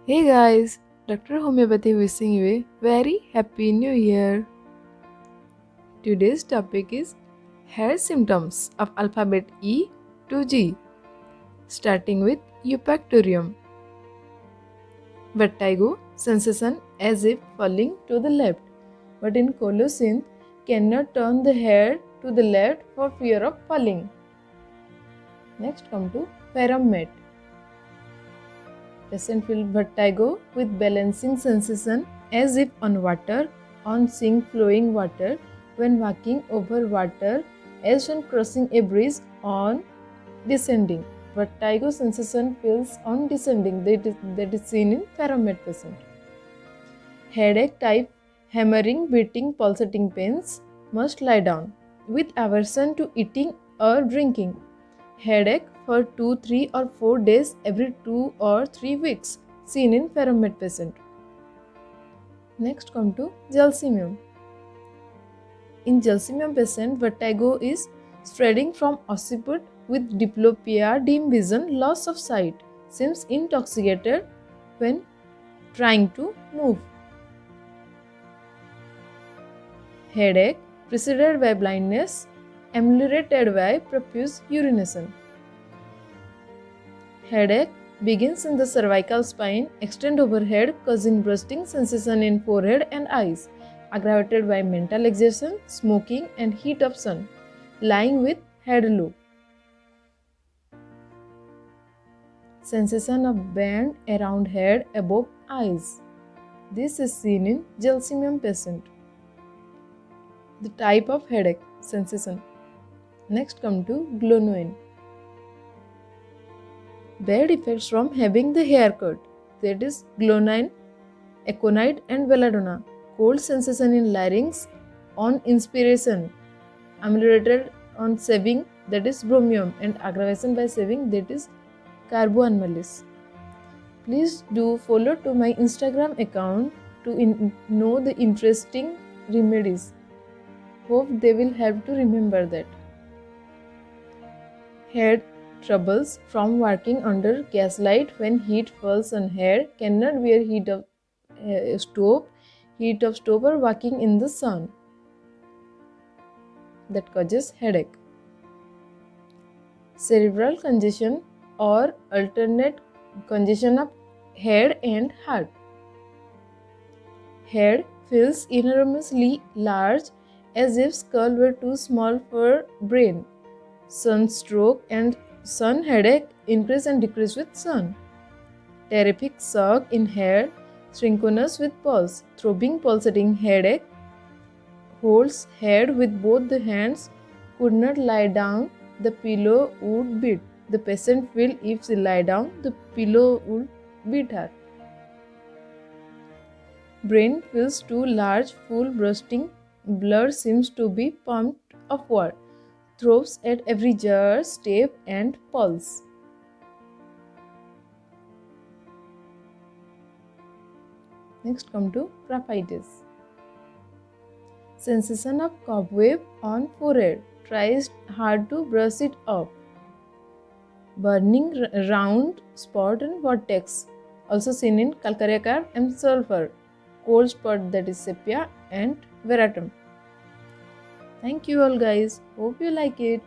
Hey guys, Dr. Homeopathy wishing you a very happy new year. Today's topic is hair symptoms of alphabet E to G, starting with eupactorium. Vertigo, sensation as if falling to the left, but in colocynth cannot turn the hair to the left for fear of falling. Next come to pheromet. Patient feel vertigo with balancing sensation as if on water, on seeing flowing water, when walking over water, as when crossing a bridge on descending. Vertigo sensation feels on descending, that is seen in pheromet patient. Headache type, hammering, beating, pulsating pains, must lie down with aversion to eating or drinking. Headache for 2, 3 or 4 days every 2 or 3 weeks, seen in pheromet patient. Next come to gelsemium. In gelsemium patient, vertigo is spreading from occiput with diplopia, dim vision, loss of sight, seems intoxicated when trying to move. Headache preceded by blindness, ameliorated by profuse urination. Headache begins in the cervical spine, extend overhead, causing bursting sensation in forehead and eyes, aggravated by mental exertion, smoking and heat of sun, lying with head low. Sensation of band around head above eyes. This is seen in gelsemium patient. The type of headache sensation. Next come to glonoine. Bad effects from having the haircut, that is glonoine, aconite and belladonna. Cold sensation in larynx on inspiration, ameliorated on shaving, that is bromium, and aggravation by shaving, that is carboanmalis. Please do follow to my Instagram account to know the interesting remedies. Hope they will help to remember that. Head troubles from working under gaslight when heat falls on hair, cannot bear heat of stove or working in the sun. That causes headache. Cerebral congestion or alternate congestion of head and heart. Head feels enormously large as if skull were too small for brain. Sunstroke and sun headache increase and decrease with sun. Terrific shock in hair, synchronous with pulse, throbbing pulsating headache, holds head with both the hands, could not lie down, the pillow would beat. The patient feel if she lie down, the pillow would beat her. Brain feels too large, full bursting, blood seems to be pumped upward, throbs at every jar, step and pulse. Next come to graphitis. Sensation of cobweb on forehead, tries hard to brush it off. Burning round spot and vortex, also seen in calcareous and sulfur. Cold spot, that is sepia and veratrum. Thank you all guys, hope you like it.